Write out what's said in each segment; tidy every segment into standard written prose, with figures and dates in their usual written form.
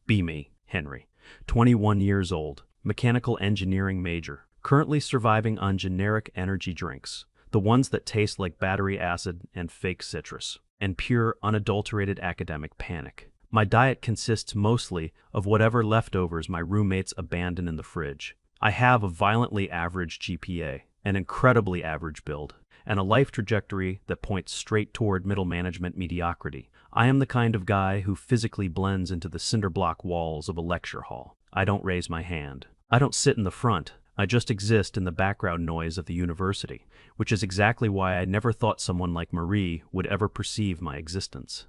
Be me, Henry. 21 years old, mechanical engineering major, currently surviving on generic energy drinks, the ones that taste like battery acid and fake citrus, and pure, unadulterated academic panic. My diet consists mostly of whatever leftovers my roommates abandon in the fridge. I have a violently average GPA, an incredibly average build, and a life trajectory that points straight toward middle management mediocrity. I am the kind of guy who physically blends into the cinder block walls of a lecture hall. I don't raise my hand. I don't sit in the front. I just exist in the background noise of the university, which is exactly why I never thought someone like Marie would ever perceive my existence,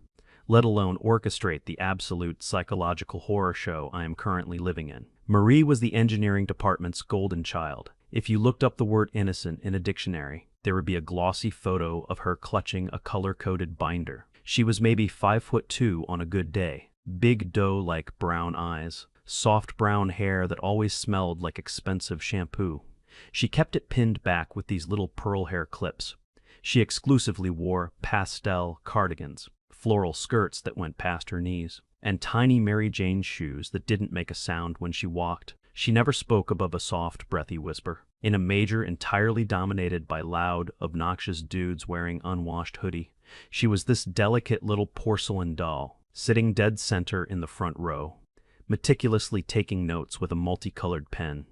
let alone orchestrate the absolute psychological horror show I am currently living in. Marie was the engineering department's golden child. If you looked up the word innocent in a dictionary, there would be a glossy photo of her clutching a color-coded binder. She was maybe 5'2" on a good day, big doe-like brown eyes, soft brown hair that always smelled like expensive shampoo. She kept it pinned back with these little pearl hair clips. She exclusively wore pastel cardigans, floral skirts that went past her knees, and tiny Mary Jane shoes that didn't make a sound when she walked. She never spoke above a soft, breathy whisper. In a major entirely dominated by loud, obnoxious dudes wearing unwashed hoodie, she was this delicate little porcelain doll, sitting dead center in the front row, meticulously taking notes with a multicolored pen.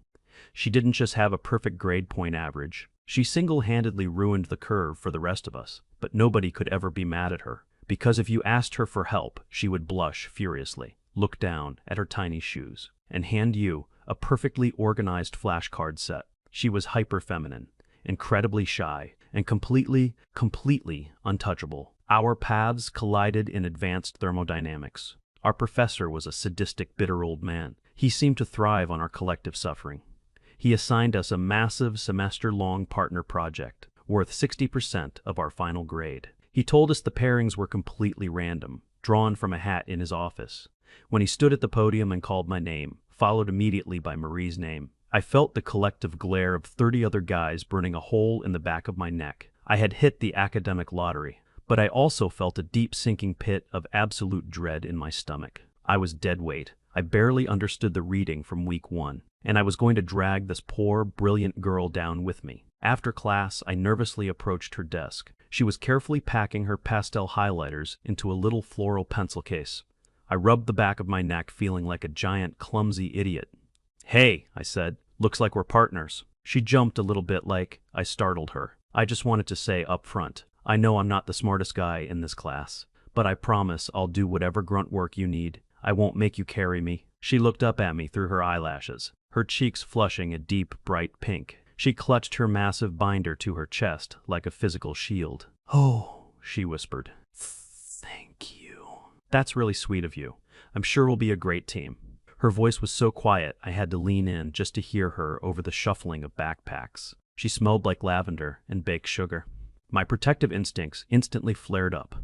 She didn't just have a perfect grade point average. She single-handedly ruined the curve for the rest of us, but nobody could ever be mad at her, because if you asked her for help, she would blush furiously, look down at her tiny shoes, and hand you a perfectly organized flashcard set. She was hyper-feminine, incredibly shy, and completely untouchable. Our paths collided in advanced thermodynamics. Our professor was a sadistic, bitter old man. He seemed to thrive on our collective suffering. He assigned us a massive semester-long partner project, worth 60% of our final grade. He told us the pairings were completely random, drawn from a hat in his office. When he stood at the podium and called my name, followed immediately by Marie's name, I felt the collective glare of 30 other guys burning a hole in the back of my neck. I had hit the academic lottery, but I also felt a deep sinking pit of absolute dread in my stomach. I was dead weight. I barely understood the reading from week 1, and I was going to drag this poor, brilliant girl down with me. After class, I nervously approached her desk. She was carefully packing her pastel highlighters into a little floral pencil case. I rubbed the back of my neck, feeling like a giant, clumsy idiot. "Hey," I said, "looks like we're partners." She jumped a little bit like I startled her. I just wanted to say up front, I know I'm not the smartest guy in this class, but I promise I'll do whatever grunt work you need. I won't make you carry me. She looked up at me through her eyelashes, her cheeks flushing a deep, bright pink. She clutched her massive binder to her chest like a physical shield. "Oh," she whispered. "Thank you. That's really sweet of you. I'm sure we'll be a great team." Her voice was so quiet I had to lean in just to hear her over the shuffling of backpacks. She smelled like lavender and baked sugar. My protective instincts instantly flared up.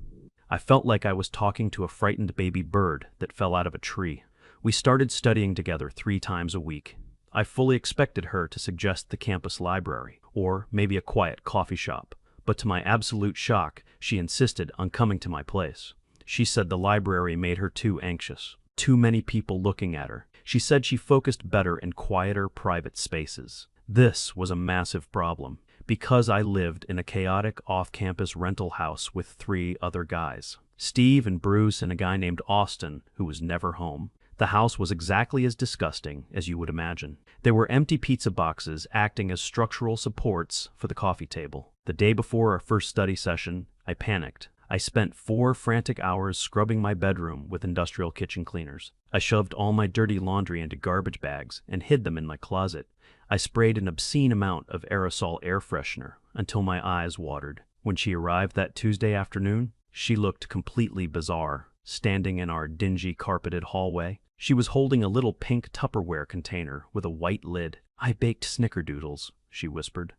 I felt like I was talking to a frightened baby bird that fell out of a tree. We started studying together 3 times a week. I fully expected her to suggest the campus library, or maybe a quiet coffee shop, but to my absolute shock, she insisted on coming to my place. She said the library made her too anxious. Too many people looking at her. She said she focused better in quieter, private spaces. This was a massive problem, because I lived in a chaotic off-campus rental house with 3 other guys. Steve and Bruce and a guy named Austin, who was never home. The house was exactly as disgusting as you would imagine. There were empty pizza boxes acting as structural supports for the coffee table. The day before our first study session, I panicked. I spent 4 frantic hours scrubbing my bedroom with industrial kitchen cleaners. I shoved all my dirty laundry into garbage bags and hid them in my closet. I sprayed an obscene amount of aerosol air freshener until my eyes watered. When she arrived that Tuesday afternoon, she looked completely bizarre, standing in our dingy carpeted hallway. She was holding a little pink Tupperware container with a white lid. "I baked snickerdoodles," she whispered,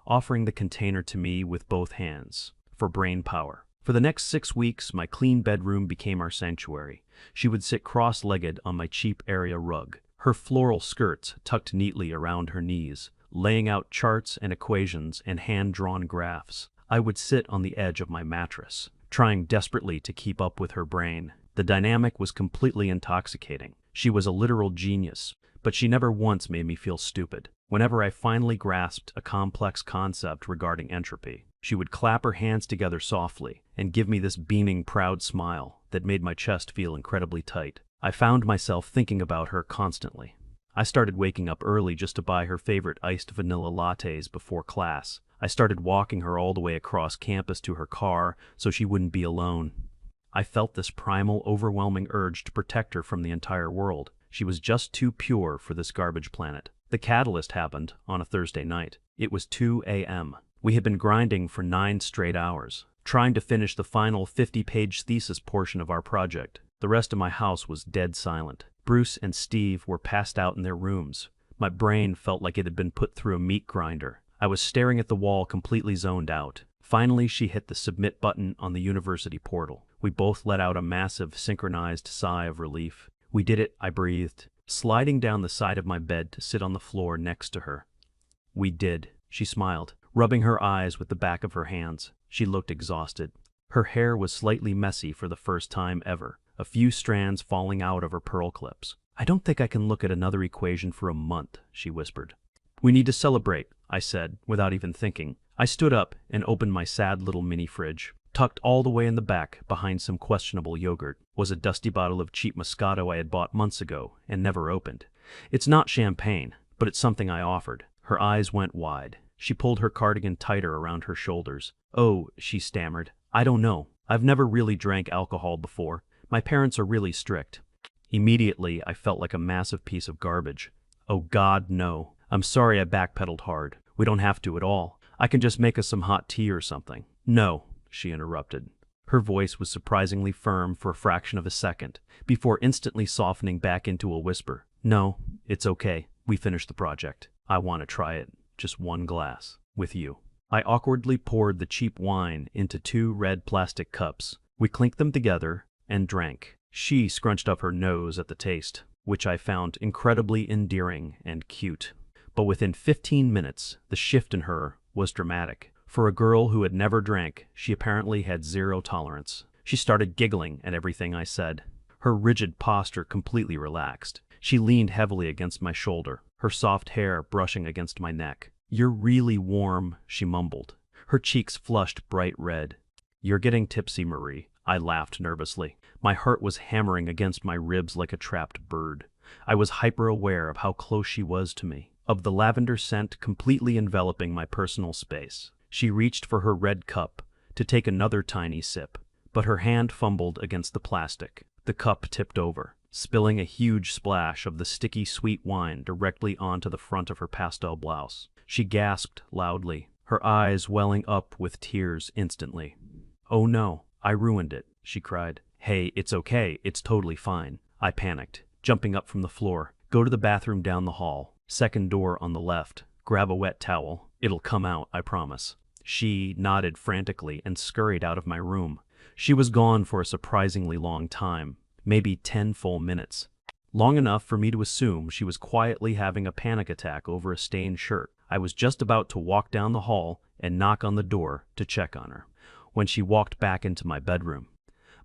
offering the container to me with both hands, for brain power. For the next 6 weeks, my clean bedroom became our sanctuary. She would sit cross-legged on my cheap area rug, her floral skirts tucked neatly around her knees, laying out charts and equations and hand-drawn graphs. I would sit on the edge of my mattress, trying desperately to keep up with her brain. The dynamic was completely intoxicating. She was a literal genius, but she never once made me feel stupid. Whenever I finally grasped a complex concept regarding entropy, she would clap her hands together softly and give me this beaming, proud smile that made my chest feel incredibly tight. I found myself thinking about her constantly. I started waking up early just to buy her favorite iced vanilla lattes before class. I started walking her all the way across campus to her car so she wouldn't be alone. I felt this primal, overwhelming urge to protect her from the entire world. She was just too pure for this garbage planet. The catalyst happened on a Thursday night. It was 2 a.m. We had been grinding for 9 straight hours, trying to finish the final 50-page thesis portion of our project. The rest of my house was dead silent. Bruce and Steve were passed out in their rooms. My brain felt like it had been put through a meat grinder. I was staring at the wall, completely zoned out. Finally, she hit the submit button on the university portal. We both let out a massive, synchronized sigh of relief. We did it, I breathed, sliding down the side of my bed to sit on the floor next to her. We did, she smiled, rubbing her eyes with the back of her hands. She looked exhausted. Her hair was slightly messy for the first time ever, a few strands falling out of her pearl clips. I don't think I can look at another equation for a month, she whispered. We need to celebrate, I said, without even thinking. I stood up and opened my sad little mini fridge. Tucked all the way in the back, behind some questionable yogurt, was a dusty bottle of cheap Moscato I had bought months ago and never opened. It's not champagne, but it's something I offered. Her eyes went wide. She pulled her cardigan tighter around her shoulders. Oh, she stammered. I don't know. I've never really drank alcohol before. My parents are really strict. Immediately, I felt like a massive piece of garbage. Oh God, no. I'm sorry I backpedaled hard. We don't have to at all. I can just make us some hot tea or something. No, she interrupted. Her voice was surprisingly firm for a fraction of a second, before instantly softening back into a whisper. No, it's okay. We finished the project. I want to try it. Just one glass. With you. I awkwardly poured the cheap wine into 2 red plastic cups. We clinked them together and drank. She scrunched up her nose at the taste, which I found incredibly endearing and cute. But within 15 minutes, the shift in her was dramatic. For a girl who had never drank, she apparently had zero tolerance. She started giggling at everything I said. Her rigid posture completely relaxed. She leaned heavily against my shoulder, her soft hair brushing against my neck. You're really warm, she mumbled. Her cheeks flushed bright red. You're getting tipsy, Marie. I laughed nervously. My heart was hammering against my ribs like a trapped bird. I was hyper-aware of how close she was to me, of the lavender scent completely enveloping my personal space. She reached for her red cup to take another tiny sip, but her hand fumbled against the plastic. The cup tipped over, spilling a huge splash of the sticky sweet wine directly onto the front of her pastel blouse. She gasped loudly, her eyes welling up with tears instantly. Oh no, I ruined it, she cried. Hey, it's okay, it's totally fine. I panicked, jumping up from the floor. Go to the bathroom down the hall, second door on the left. Grab a wet towel. It'll come out, I promise. She nodded frantically and scurried out of my room. She was gone for a surprisingly long time, maybe 10 full minutes. Long enough for me to assume she was quietly having a panic attack over a stained shirt. I was just about to walk down the hall and knock on the door to check on her, when she walked back into my bedroom.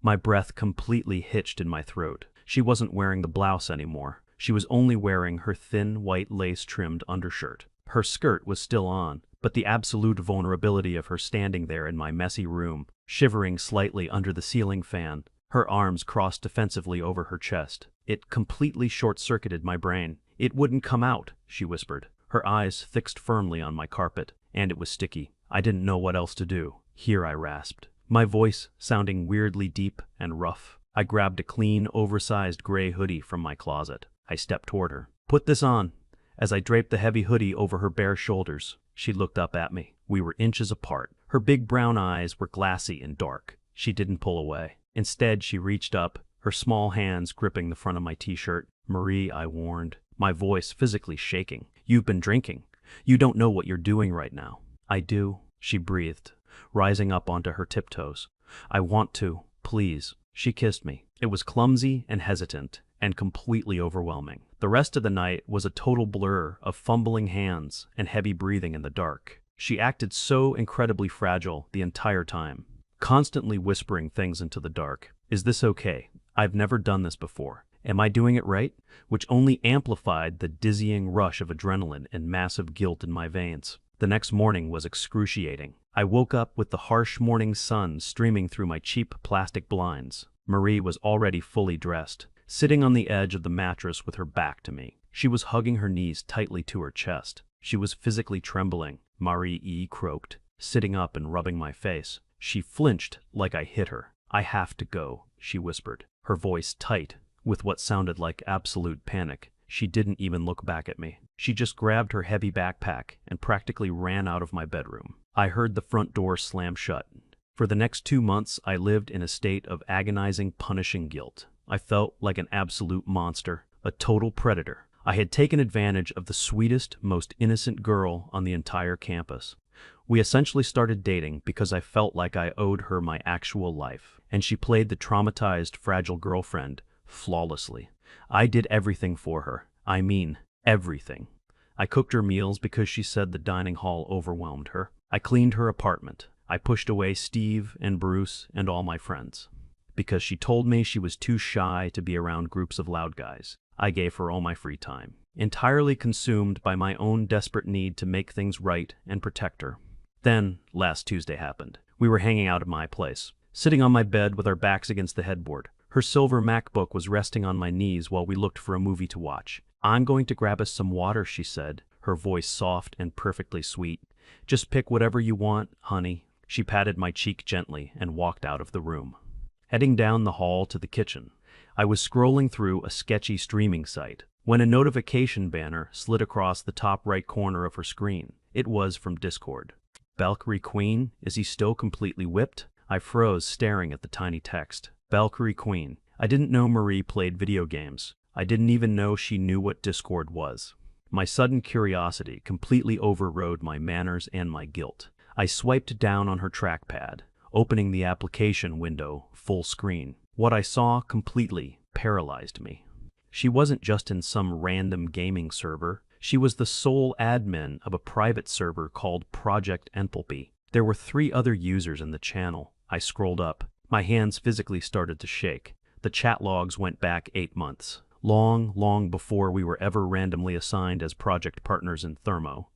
My breath completely hitched in my throat. She wasn't wearing the blouse anymore. She was only wearing her thin, white lace-trimmed undershirt. Her skirt was still on, but the absolute vulnerability of her standing there in my messy room, shivering slightly under the ceiling fan, her arms crossed defensively over her chest. It completely short-circuited my brain. It wouldn't come out, she whispered. Her eyes fixed firmly on my carpet, and it was sticky. I didn't know what else to do. Here, I rasped, my voice sounding weirdly deep and rough. I grabbed a clean, oversized gray hoodie from my closet. I stepped toward her. Put this on. As I draped the heavy hoodie over her bare shoulders, she looked up at me. We were inches apart. Her big brown eyes were glassy and dark. She didn't pull away. Instead, she reached up, her small hands gripping the front of my t-shirt. Marie, I warned, my voice physically shaking. You've been drinking. You don't know what you're doing right now. I do, she breathed, rising up onto her tiptoes. I want to, please. She kissed me. It was clumsy and hesitant, and completely overwhelming. The rest of the night was a total blur of fumbling hands and heavy breathing in the dark. She acted so incredibly fragile the entire time, constantly whispering things into the dark. Is this okay? I've never done this before. Am I doing it right? Which only amplified the dizzying rush of adrenaline and massive guilt in my veins. The next morning was excruciating. I woke up with the harsh morning sun streaming through my cheap plastic blinds. Marie was already fully dressed, sitting on the edge of the mattress with her back to me. She was hugging her knees tightly to her chest. She was physically trembling. Marie croaked, sitting up and rubbing my face. She flinched like I hit her. I have to go, she whispered, her voice tight with what sounded like absolute panic. She didn't even look back at me. She just grabbed her heavy backpack and practically ran out of my bedroom. I heard the front door slam shut. For the next 2 months, I lived in a state of agonizing, punishing guilt. I felt like an absolute monster, a total predator. I had taken advantage of the sweetest, most innocent girl on the entire campus. We essentially started dating because I felt like I owed her my actual life, and she played the traumatized, fragile girlfriend flawlessly. I did everything for her. I mean, everything. I cooked her meals because she said the dining hall overwhelmed her. I cleaned her apartment. I pushed away Steve and Bruce and all my friends because she told me she was too shy to be around groups of loud guys. I gave her all my free time, entirely consumed by my own desperate need to make things right and protect her. Then, last Tuesday happened. We were hanging out at my place, sitting on my bed with our backs against the headboard. Her silver MacBook was resting on my knees while we looked for a movie to watch. "I'm going to grab us some water," she said, her voice soft and perfectly sweet. "Just pick whatever you want, honey." She patted my cheek gently and walked out of the room. Heading down the hall to the kitchen, I was scrolling through a sketchy streaming site when a notification banner slid across the top right corner of her screen. It was from Discord. "Valkyrie Queen, is he still completely whipped?" I froze, staring at the tiny text. Valkyrie Queen. I didn't know Marie played video games. I didn't even know she knew what Discord was. My sudden curiosity completely overrode my manners and my guilt. I swiped down on her trackpad, opening the application window full screen. What I saw completely paralyzed me. She wasn't just in some random gaming server. She was the sole admin of a private server called Project Enthalpy. There were 3 other users in the channel. I scrolled up. My hands physically started to shake. The chat logs went back 8 months. Long before we were ever randomly assigned as project partners in Thermo.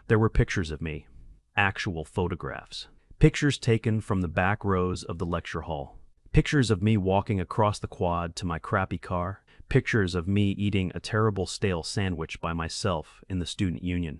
There were pictures of me. Actual photographs. Pictures taken from the back rows of the lecture hall. Pictures of me walking across the quad to my crappy car. Pictures of me eating a terrible stale sandwich by myself in the student union.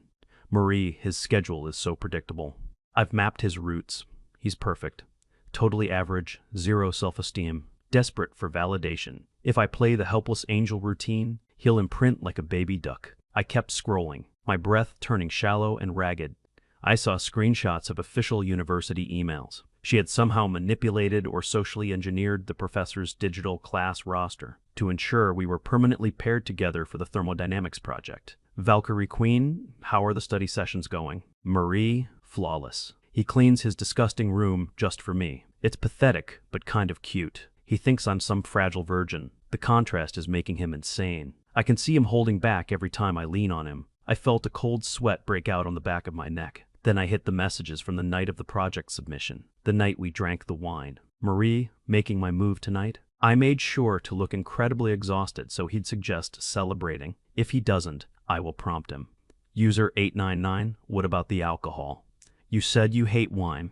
Marie, his schedule is so predictable. I've mapped his routes. He's perfect. Totally average, 0 self-esteem, desperate for validation. If I play the helpless angel routine, he'll imprint like a baby duck. I kept scrolling, my breath turning shallow and ragged. I saw screenshots of official university emails. She had somehow manipulated or socially engineered the professor's digital class roster to ensure we were permanently paired together for the thermodynamics project. Valkyrie Queen, how are the study sessions going? Marie, flawless. He cleans his disgusting room just for me. It's pathetic, but kind of cute. He thinks I'm some fragile virgin. The contrast is making him insane. I can see him holding back every time I lean on him. I felt a cold sweat break out on the back of my neck. Then I hit the messages from the night of the project submission, the night we drank the wine. Marie, making my move tonight? I made sure to look incredibly exhausted so he'd suggest celebrating. If he doesn't, I will prompt him. User 899, what about the alcohol? You said you hate wine.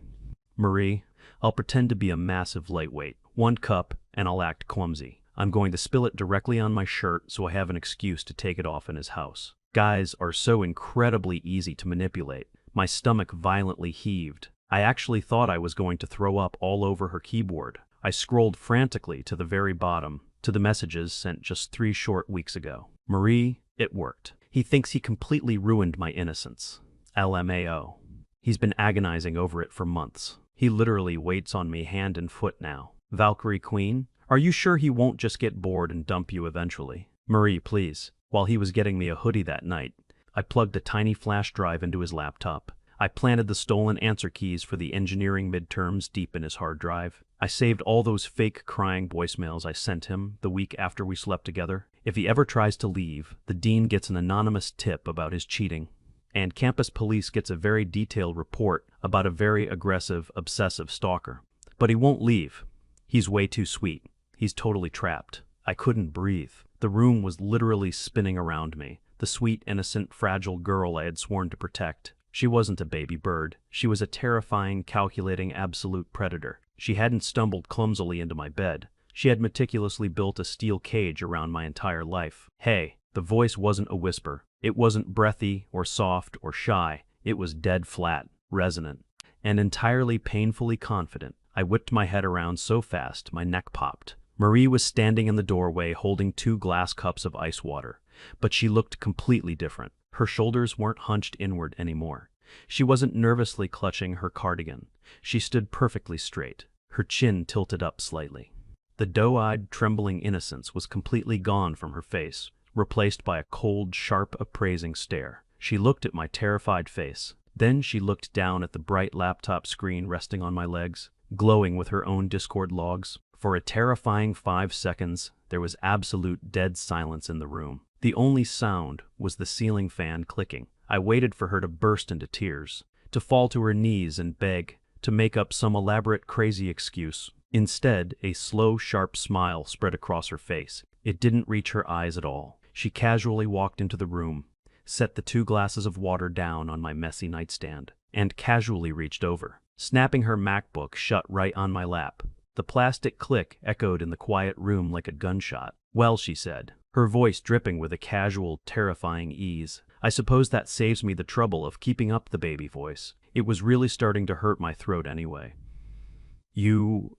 Marie, I'll pretend to be a massive lightweight. 1 cup, and I'll act clumsy. I'm going to spill it directly on my shirt so I have an excuse to take it off in his house. Guys are so incredibly easy to manipulate. My stomach violently heaved. I actually thought I was going to throw up all over her keyboard. I scrolled frantically to the very bottom, to the messages sent just 3 short weeks ago. Marie, it worked. He thinks he completely ruined my innocence. LMAO. He's been agonizing over it for months. He literally waits on me hand and foot now. Valkyrie Queen, are you sure he won't just get bored and dump you eventually? Marie, please. While he was getting me a hoodie that night, I plugged a tiny flash drive into his laptop. I planted the stolen answer keys for the engineering midterms deep in his hard drive. I saved all those fake crying voicemails I sent him the week after we slept together. If he ever tries to leave, the dean gets an anonymous tip about his cheating. And campus police gets a very detailed report about a very aggressive, obsessive stalker. But he won't leave. He's way too sweet. He's totally trapped. I couldn't breathe. The room was literally spinning around me. The sweet, innocent, fragile girl I had sworn to protect. She wasn't a baby bird. She was a terrifying, calculating, absolute predator. She hadn't stumbled clumsily into my bed. She had meticulously built a steel cage around my entire life. Hey, the voice wasn't a whisper. It wasn't breathy or soft or shy. It was dead flat, resonant, and entirely painfully confident. I whipped my head around so fast my neck popped. Marie was standing in the doorway holding 2 glass cups of ice water, but she looked completely different. Her shoulders weren't hunched inward anymore. She wasn't nervously clutching her cardigan. She stood perfectly straight, her chin tilted up slightly. The doe-eyed, trembling innocence was completely gone from her face, replaced by a cold, sharp, appraising stare. She looked at my terrified face. Then she looked down at the bright laptop screen resting on my legs, glowing with her own Discord logs. For a terrifying 5 seconds, there was absolute dead silence in the room. The only sound was the ceiling fan clicking. I waited for her to burst into tears, to fall to her knees and beg, to make up some elaborate crazy excuse. Instead, a slow, sharp smile spread across her face. It didn't reach her eyes at all. She casually walked into the room, set the 2 glasses of water down on my messy nightstand, and casually reached over, snapping her MacBook shut right on my lap. The plastic click echoed in the quiet room like a gunshot. "Well," she said, her voice dripping with a casual, terrifying ease, "I suppose that saves me the trouble of keeping up the baby voice. It was really starting to hurt my throat anyway."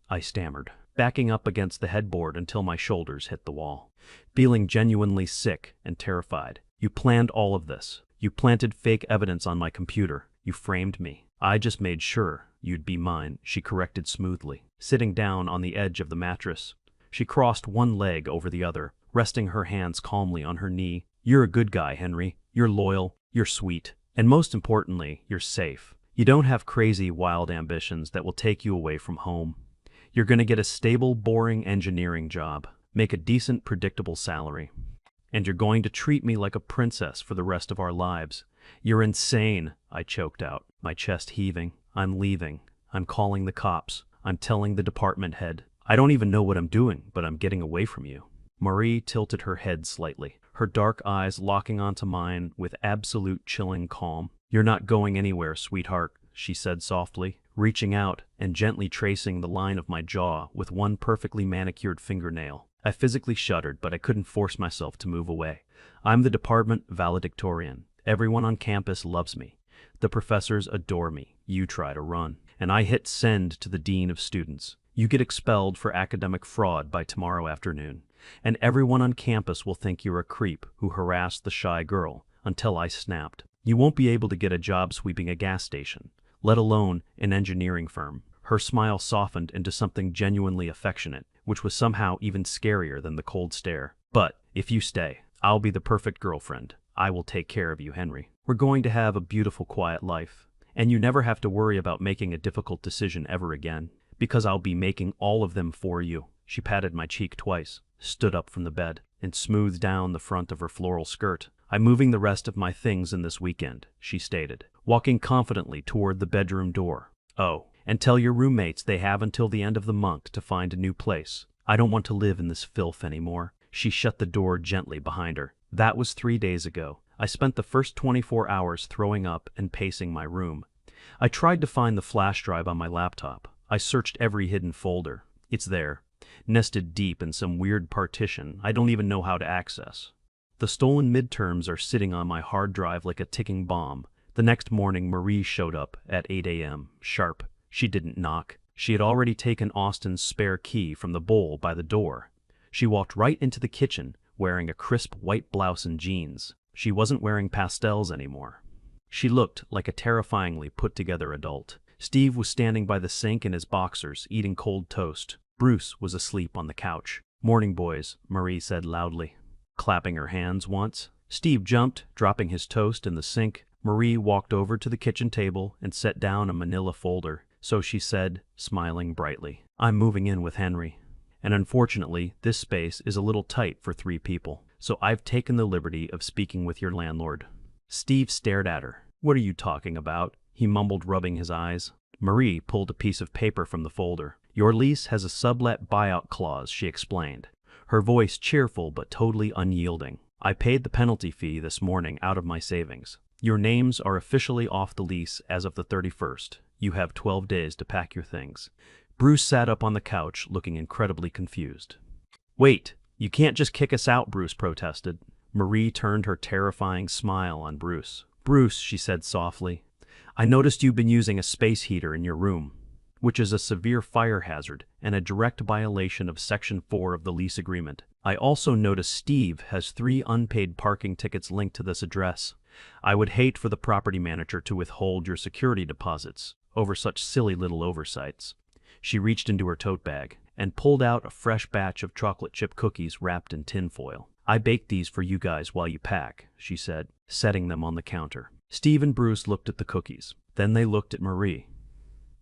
I stammered, backing up against the headboard until my shoulders hit the wall, feeling genuinely sick and terrified. "You planned all of this. You planted fake evidence on my computer. You framed me. I just made sure you'd be mine," she corrected smoothly. Sitting down on the edge of the mattress, she crossed one leg over the other, resting her hands calmly on her knee. "You're a good guy, Henry. You're loyal, you're sweet, and most importantly, you're safe. You don't have crazy, wild ambitions that will take you away from home. You're gonna get a stable, boring engineering job, make a decent, predictable salary, and you're going to treat me like a princess for the rest of our lives." "You're insane," I choked out, my chest heaving. "I'm leaving. I'm calling the cops. I'm telling the department head. I don't even know what I'm doing, but I'm getting away from you." Marie tilted her head slightly, her dark eyes locking onto mine with absolute chilling calm. "You're not going anywhere, sweetheart," she said softly, reaching out and gently tracing the line of my jaw with one perfectly manicured fingernail. I physically shuddered, but I couldn't force myself to move away. "I'm the department valedictorian. Everyone on campus loves me. The professors adore me. You try to run, and I hit send to the dean of students. You get expelled for academic fraud by tomorrow afternoon, and everyone on campus will think you're a creep who harassed the shy girl until I snapped. You won't be able to get a job sweeping a gas station, let alone an engineering firm." Her smile softened into something genuinely affectionate, which was somehow even scarier than the cold stare. "But if you stay, I'll be the perfect girlfriend. I will take care of you, Henry. We're going to have a beautiful, quiet life, and you never have to worry about making a difficult decision ever again, because I'll be making all of them for you." She patted my cheek twice, stood up from the bed, and smoothed down the front of her floral skirt. "I'm moving the rest of my things in this weekend," she stated, walking confidently toward the bedroom door. "Oh, and tell your roommates they have until the end of the month to find a new place. I don't want to live in this filth anymore." She shut the door gently behind her. That was 3 days ago. I spent the first 24 hours throwing up and pacing my room. I tried to find the flash drive on my laptop. I searched every hidden folder. It's there, nested deep in some weird partition I don't even know how to access. The stolen midterms are sitting on my hard drive like a ticking bomb. The next morning, Marie showed up at 8 a.m. sharp. She didn't knock. She had already taken Austin's spare key from the bowl by the door. She walked right into the kitchen, wearing a crisp white blouse and jeans. She wasn't wearing pastels anymore. She looked like a terrifyingly put-together adult. Steve was standing by the sink in his boxers, eating cold toast. Bruce was asleep on the couch. "Morning, boys," Marie said loudly, clapping her hands once. Steve jumped, dropping his toast in the sink. Marie walked over to the kitchen table and set down a manila folder. "So," she said, smiling brightly, "I'm moving in with Henry. And unfortunately, this space is a little tight for 3 people. So I've taken the liberty of speaking with your landlord." Steve stared at her. "What are you talking about?" he mumbled, rubbing his eyes. Marie pulled a piece of paper from the folder. "Your lease has a sublet buyout clause," she explained. her voice cheerful but totally unyielding. I paid the penalty fee this morning out of my savings. Your names are officially off the lease as of the 31st. You have 12 days to pack your things. Bruce sat up on the couch, looking incredibly confused. Wait, you can't just kick us out, Bruce protested. Marie turned her terrifying smile on Bruce. Bruce, she said softly, I noticed you've been using a space heater in your room, which is a severe fire hazard and a direct violation of Section 4 of the lease agreement. I also noticed Steve has 3 unpaid parking tickets linked to this address. I would hate for the property manager to withhold your security deposits over such silly little oversights. She reached into her tote bag and pulled out a fresh batch of chocolate chip cookies wrapped in tinfoil. I baked these for you guys while you pack, she said, setting them on the counter. Steve and Bruce looked at the cookies. Then they looked at Marie.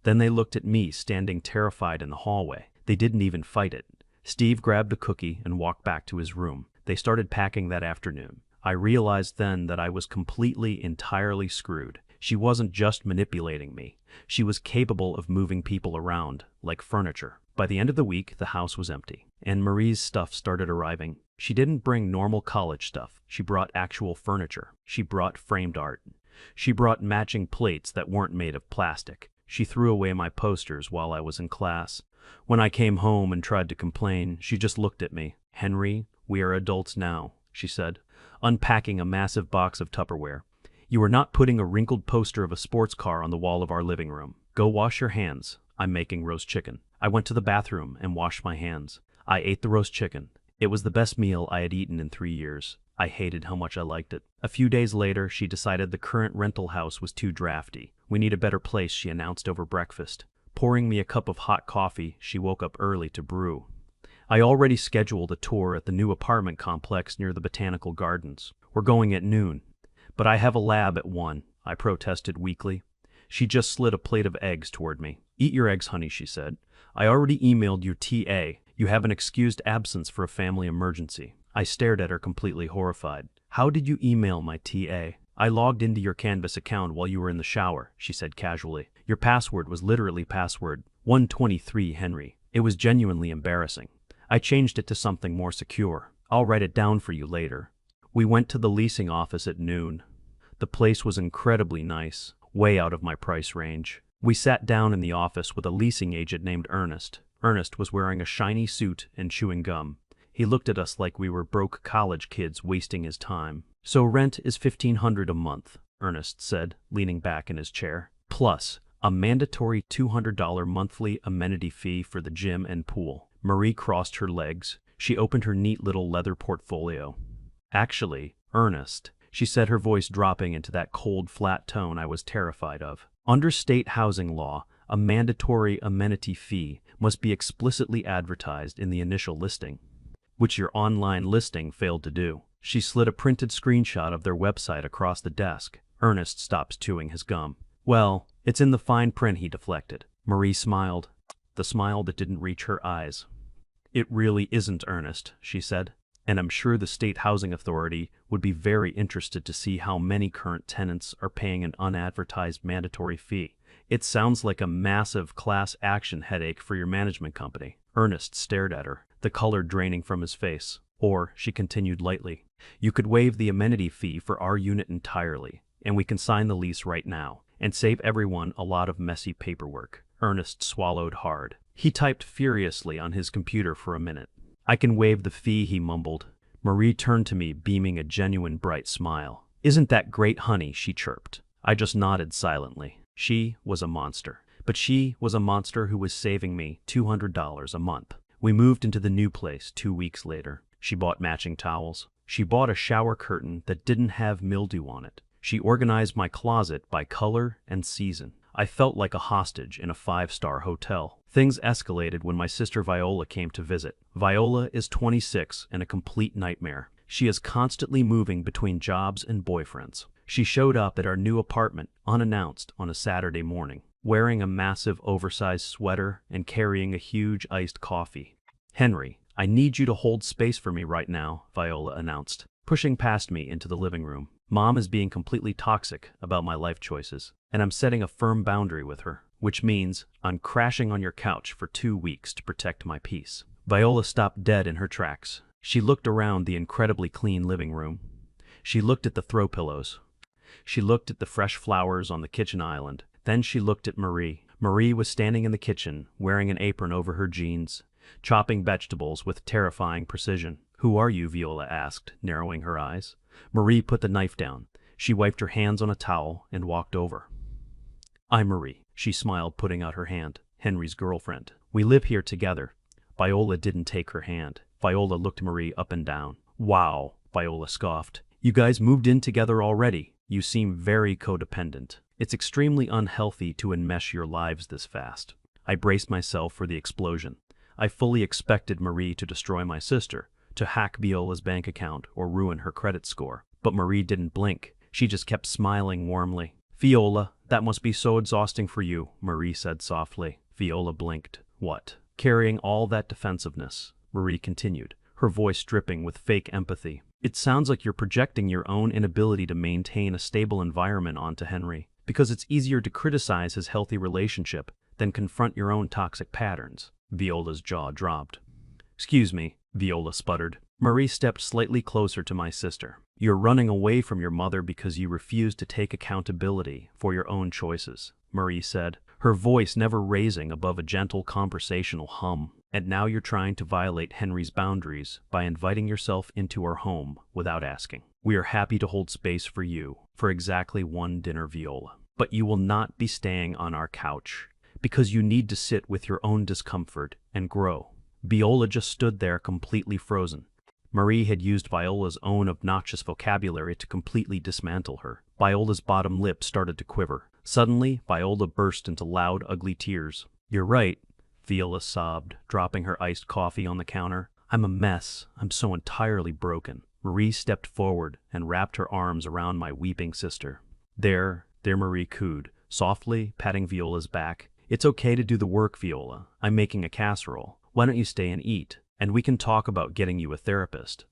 Then they looked at me, standing terrified in the hallway. They didn't even fight it. Steve grabbed a cookie and walked back to his room. They started packing that afternoon. I realized then that I was entirely screwed. She wasn't just manipulating me. She was capable of moving people around, like furniture. By the end of the week, the house was empty, and Marie's stuff started arriving. She didn't bring normal college stuff. She brought actual furniture. She brought framed art. She brought matching plates that weren't made of plastic. She threw away my posters while I was in class. When I came home and tried to complain, she just looked at me. Henry, we are adults now, she said, unpacking a massive box of Tupperware. You are not putting a wrinkled poster of a sports car on the wall of our living room. Go wash your hands. I'm making roast chicken. I went to the bathroom and washed my hands. I ate the roast chicken. It was the best meal I had eaten in 3 years. I hated how much I liked it. A few days later, she decided the current rental house was too drafty. We need a better place, she announced over breakfast. Pouring me a cup of hot coffee, she woke up early to brew. I already scheduled a tour at the new apartment complex near the Botanical Gardens. We're going at noon. But I have a lab at 1, I protested weakly. She just slid a plate of eggs toward me. Eat your eggs, honey, she said. I already emailed your TA. You have an excused absence for a family emergency. I stared at her completely horrified. How did you email my TA? I logged into your Canvas account while you were in the shower, she said casually. Your password was literally password 123 Henry. It was genuinely embarrassing. I changed it to something more secure. I'll write it down for you later. We went to the leasing office at noon. The place was incredibly nice, way out of my price range. We sat down in the office with a leasing agent named Ernest. Ernest was wearing a shiny suit and chewing gum. He looked at us like we were broke college kids wasting his time. So rent is $1,500 a month, Ernest said, leaning back in his chair, plus a mandatory $200 monthly amenity fee for the gym and pool. Marie crossed her legs. She opened her neat little leather portfolio. Actually, Ernest, she said, her voice dropping into that cold, flat tone I was terrified of. Under state housing law, a mandatory amenity fee must be explicitly advertised in the initial listing, which your online listing failed to do. She slid a printed screenshot of their website across the desk. Ernest stopped chewing his gum. Well, it's in the fine print, he deflected. Marie smiled, the smile that didn't reach her eyes. It really isn't, Ernest, she said, and I'm sure the State Housing Authority would be very interested to see how many current tenants are paying an unadvertised mandatory fee. It sounds like a massive class action headache for your management company. Ernest stared at her, the color draining from his face. Or, she continued lightly, you could waive the amenity fee for our unit entirely, and we can sign the lease right now, and save everyone a lot of messy paperwork. Ernest swallowed hard. He typed furiously on his computer for a minute. I can waive the fee, he mumbled. Marie turned to me, beaming a genuine bright smile. Isn't that great, honey, she chirped. I just nodded silently. She was a monster. But she was a monster who was saving me $200 a month. We moved into the new place 2 weeks later. She bought matching towels. She bought a shower curtain that didn't have mildew on it. She organized my closet by color and season. I felt like a hostage in a 5-star hotel. Things escalated when my sister Viola came to visit. Viola is 26 and a complete nightmare. She is constantly moving between jobs and boyfriends. She showed up at our new apartment unannounced on a Saturday morning, wearing a massive oversized sweater and carrying a huge iced coffee. Henry, I need you to hold space for me right now, Viola announced, pushing past me into the living room. Mom is being completely toxic about my life choices, and I'm setting a firm boundary with her, which means I'm crashing on your couch for 2 weeks to protect my peace. Viola stopped dead in her tracks. She looked around the incredibly clean living room. She looked at the throw pillows. She looked at the fresh flowers on the kitchen island. Then she looked at Marie. Marie was standing in the kitchen, wearing an apron over her jeans, chopping vegetables with terrifying precision. "Who are you?" Viola asked, narrowing her eyes. Marie put the knife down. She wiped her hands on a towel and walked over. "I'm Marie," she smiled, putting out her hand. "Henry's girlfriend. We live here together." Viola didn't take her hand. Viola looked Marie up and down. "Wow," Viola scoffed. "You guys moved in together already. You seem very codependent. It's extremely unhealthy to enmesh your lives this fast." I braced myself for the explosion. I fully expected Marie to destroy my sister, to hack Viola's bank account or ruin her credit score. But Marie didn't blink. She just kept smiling warmly. "Viola, that must be so exhausting for you," Marie said softly. Viola blinked. "What?" Carrying all that defensiveness, Marie continued, her voice dripping with fake empathy. "It sounds like you're projecting your own inability to maintain a stable environment onto Henry, because it's easier to criticize his healthy relationship than confront your own toxic patterns." Viola's jaw dropped. "Excuse me," Viola sputtered. Marie stepped slightly closer to my sister. "You're running away from your mother because you refuse to take accountability for your own choices," Marie said, her voice never raising above a gentle conversational hum. "And now you're trying to violate Henry's boundaries by inviting yourself into our home without asking. We are happy to hold space for you for exactly one dinner, Viola. But you will not be staying on our couch, because you need to sit with your own discomfort and grow." Viola just stood there completely frozen. Marie had used Viola's own obnoxious vocabulary to completely dismantle her. Viola's bottom lip started to quiver. Suddenly, Viola burst into loud, ugly tears. "You're right," Viola sobbed, dropping her iced coffee on the counter. "I'm a mess. I'm so entirely broken." Marie stepped forward and wrapped her arms around my weeping sister. There, Marie cooed, softly patting Viola's back. "It's okay to do the work, Viola. I'm making a casserole. Why don't you stay and eat? And we can talk about getting you a therapist."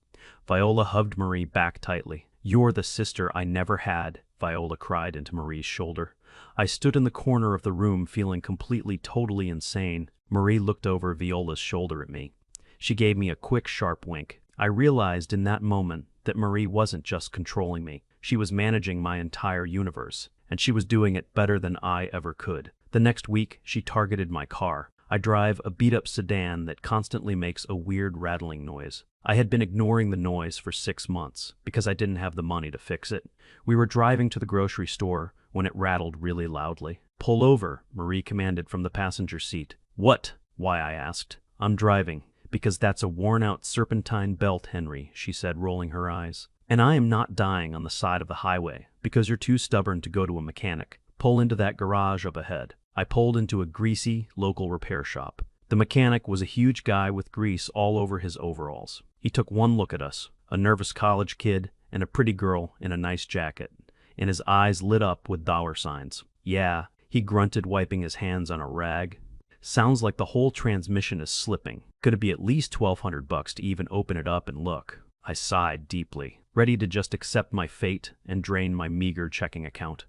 Viola hugged Marie back tightly. "You're the sister I never had," Viola cried into Marie's shoulder. I stood in the corner of the room feeling completely, totally insane. Marie looked over Viola's shoulder at me. She gave me a quick, sharp wink. I realized in that moment that Marie wasn't just controlling me. She was managing my entire universe, and she was doing it better than I ever could. The next week, she targeted my car. I drive a beat-up sedan that constantly makes a weird rattling noise. I had been ignoring the noise for 6 months because I didn't have the money to fix it. We were driving to the grocery store when it rattled really loudly. "Pull over," Marie commanded from the passenger seat. "What?" "Why?" I asked. "I'm driving." "Because that's a worn-out serpentine belt, Henry," she said, rolling her eyes. "And I am not dying on the side of the highway because you're too stubborn to go to a mechanic. Pull into that garage up ahead." I pulled into a greasy, local repair shop. The mechanic was a huge guy with grease all over his overalls. He took one look at us, a nervous college kid and a pretty girl in a nice jacket, and his eyes lit up with dollar signs. "Yeah," he grunted, wiping his hands on a rag. "Sounds like the whole transmission is slipping. Could it be at least $1,200 to even open it up and look?" I sighed deeply, ready to just accept my fate and drain my meager checking account.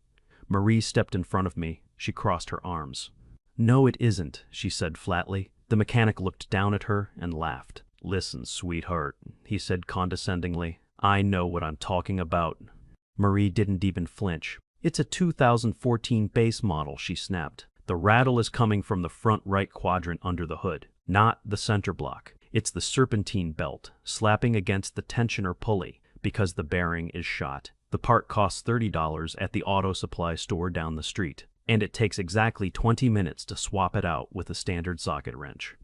Marie stepped in front of me. She crossed her arms. "No, it isn't," she said flatly. The mechanic looked down at her and laughed. "Listen, sweetheart," he said condescendingly. "I know what I'm talking about." Marie didn't even flinch. "It's a 2014 base model," she snapped. "The rattle is coming from the front right quadrant under the hood, not the center block. It's the serpentine belt, slapping against the tensioner pulley because the bearing is shot. The part costs $30 at the auto supply store down the street, and it takes exactly 20 minutes to swap it out with a standard socket wrench.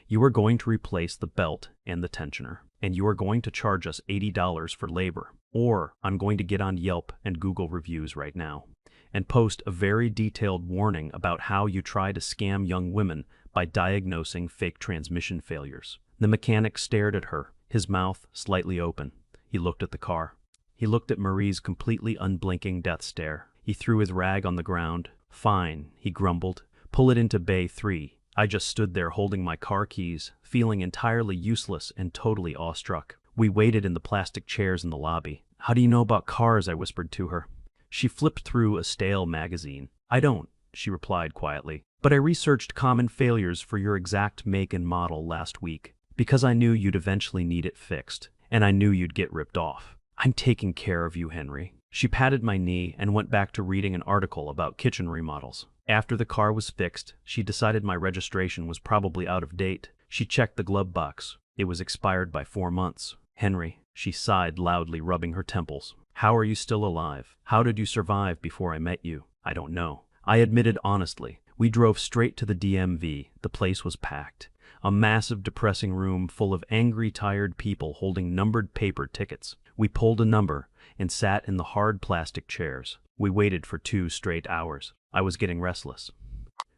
You are going to replace the belt and the tensioner, and you are going to charge us $80 for labor, or I'm going to get on Yelp and Google reviews right now, and post a very detailed warning about how you try to scam young women by diagnosing fake transmission failures." The mechanic stared at her, his mouth slightly open. He looked at the car. He looked at Marie's completely unblinking death stare. He threw his rag on the ground. "Fine," he grumbled. "Pull it into Bay 3. I just stood there holding my car keys, feeling entirely useless and totally awestruck. We waited in the plastic chairs in the lobby. "How do you know about cars?" I whispered to her. She flipped through a stale magazine. "I don't," she replied quietly. "But I researched common failures for your exact make and model last week. Because I knew you'd eventually need it fixed, and I knew you'd get ripped off. I'm taking care of you, Henry. She patted my knee and went back to reading an article about kitchen remodels. After the car was fixed, she decided my registration was probably out of date. She checked the glove box. It was expired by 4 months. Henry, she sighed loudly, rubbing her temples. How are you still alive? How did you survive before I met you? I don't know. I admitted honestly. We drove straight to the DMV. The place was packed. A massive, depressing room full of angry, tired people holding numbered paper tickets. We pulled a number and sat in the hard plastic chairs. We waited for 2 straight hours. I was getting restless.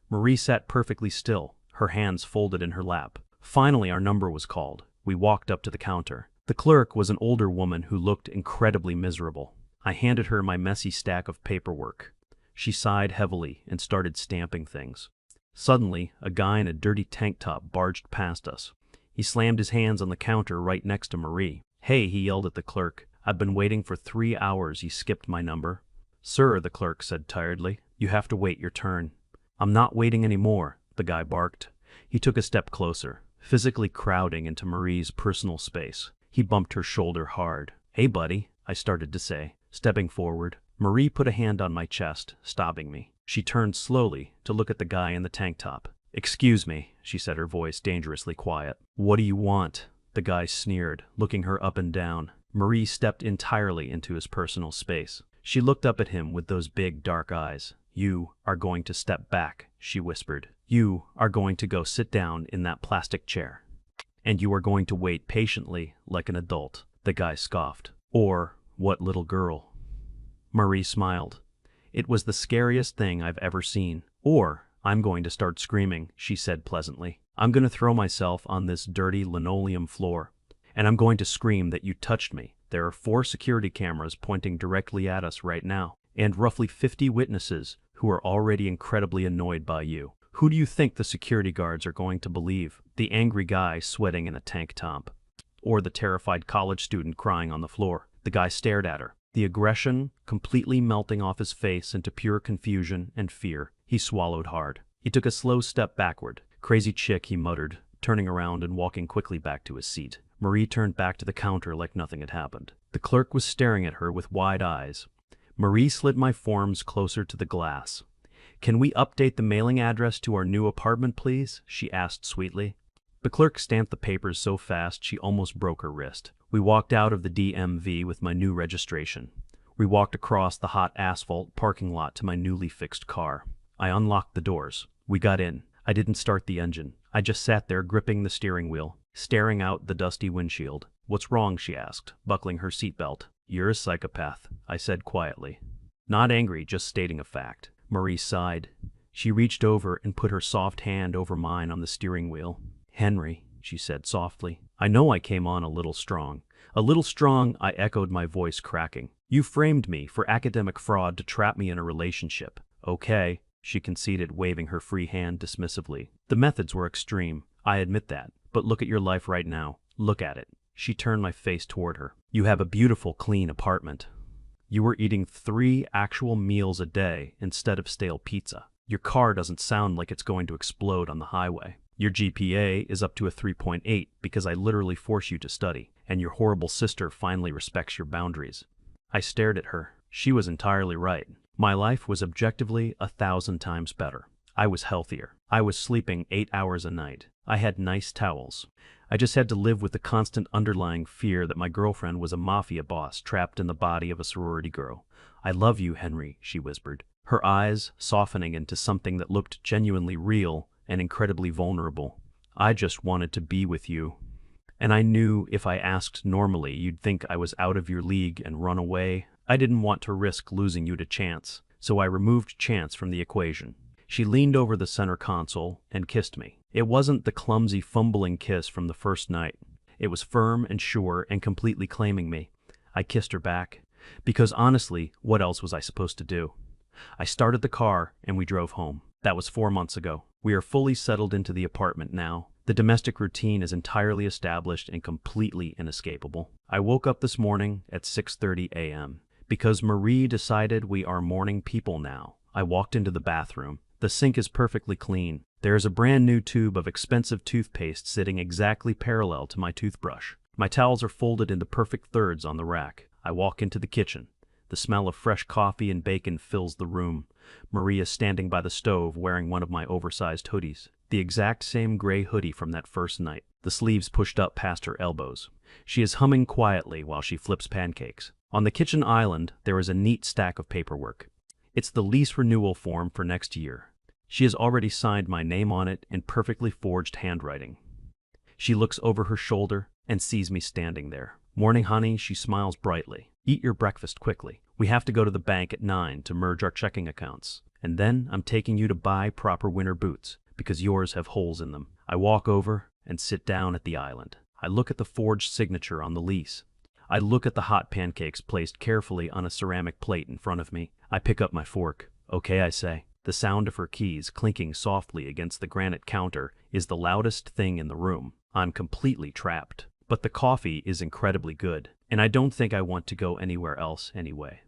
Marie sat perfectly still, her hands folded in her lap. Finally, our number was called. We walked up to the counter. The clerk was an older woman who looked incredibly miserable. I handed her my messy stack of paperwork. She sighed heavily and started stamping things. Suddenly, a guy in a dirty tank top barged past us. He slammed his hands on the counter right next to Marie. Hey, he yelled at the clerk. I've been waiting for 3 hours. He skipped my number. Sir, the clerk said tiredly, you have to wait your turn. I'm not waiting anymore, the guy barked. He took a step closer, physically crowding into Marie's personal space. He bumped her shoulder hard. Hey, buddy, I started to say, stepping forward. Marie put a hand on my chest, stopping me. She turned slowly to look at the guy in the tank top. Excuse me, she said, her voice dangerously quiet. What do you want? The guy sneered, looking her up and down. Marie stepped entirely into his personal space. She looked up at him with those big, dark eyes. You are going to step back, she whispered. You are going to go sit down in that plastic chair. And you are going to wait patiently like an adult, the guy scoffed. Or what, little girl? Marie smiled. It was the scariest thing I've ever seen. Or I'm going to start screaming, she said pleasantly. I'm going to throw myself on this dirty linoleum floor. And I'm going to scream that you touched me. There are 4 security cameras pointing directly at us right now, and roughly 50 witnesses who are already incredibly annoyed by you. Who do you think the security guards are going to believe? The angry guy sweating in a tank top? Or the terrified college student crying on the floor? The guy stared at her, the aggression completely melting off his face into pure confusion and fear. He swallowed hard. He took a slow step backward. Crazy chick, he muttered, turning around and walking quickly back to his seat. Marie turned back to the counter like nothing had happened. The clerk was staring at her with wide eyes. Marie slid my forms closer to the glass. Can we update the mailing address to our new apartment, please? She asked sweetly. The clerk stamped the papers so fast she almost broke her wrist. We walked out of the DMV with my new registration. We walked across the hot asphalt parking lot to my newly fixed car. I unlocked the doors. We got in. I didn't start the engine. I just sat there gripping the steering wheel, staring out the dusty windshield. What's wrong? She asked, buckling her seatbelt. You're a psychopath, I said quietly. Not angry, just stating a fact. Marie sighed. She reached over and put her soft hand over mine on the steering wheel. Henry, she said softly. I know I came on a little strong. A little strong, I echoed, my voice cracking. You framed me for academic fraud to trap me in a relationship. Okay, she conceded, waving her free hand dismissively. The methods were extreme, I admit that. But look at your life right now. Look at it. She turned my face toward her. You have a beautiful, clean apartment. You were eating 3 actual meals a day instead of stale pizza. Your car doesn't sound like it's going to explode on the highway. Your GPA is up to a 3.8 because I literally force you to study, and your horrible sister finally respects your boundaries. I stared at her. She was entirely right. My life was objectively 1,000 times better. I was healthier. I was sleeping 8 hours a night. I had nice towels. I just had to live with the constant underlying fear that my girlfriend was a mafia boss trapped in the body of a sorority girl. I love you, Henry, she whispered, her eyes softening into something that looked genuinely real and incredibly vulnerable. I just wanted to be with you. And I knew if I asked normally, you'd think I was out of your league and run away. I didn't want to risk losing you to chance, so I removed chance from the equation. She leaned over the center console and kissed me. It wasn't the clumsy, fumbling kiss from the first night. It was firm and sure and completely claiming me. I kissed her back, because honestly, what else was I supposed to do? I started the car and we drove home. That was 4 months ago. We are fully settled into the apartment now. The domestic routine is entirely established and completely inescapable. I woke up this morning at 6:30 a.m. Because Marie decided we are morning people now. I walked into the bathroom. The sink is perfectly clean. There is a brand new tube of expensive toothpaste sitting exactly parallel to my toothbrush. My towels are folded into perfect thirds on the rack. I walk into the kitchen. The smell of fresh coffee and bacon fills the room. Maria standing by the stove wearing one of my oversized hoodies. The exact same gray hoodie from that first night, the sleeves pushed up past her elbows. She is humming quietly while she flips pancakes. On the kitchen island, there is a neat stack of paperwork. It's the lease renewal form for next year. She has already signed my name on it in perfectly forged handwriting. She looks over her shoulder and sees me standing there. "Morning, honey," she smiles brightly. "Eat your breakfast quickly. We have to go to the bank at 9 to merge our checking accounts. And then I'm taking you to buy proper winter boots, because yours have holes in them." I walk over and sit down at the island. I look at the forged signature on the lease. I look at the hot pancakes placed carefully on a ceramic plate in front of me. I pick up my fork. "Okay," I say. The sound of her keys clinking softly against the granite counter is the loudest thing in the room. I'm completely trapped. But the coffee is incredibly good, and I don't think I want to go anywhere else anyway.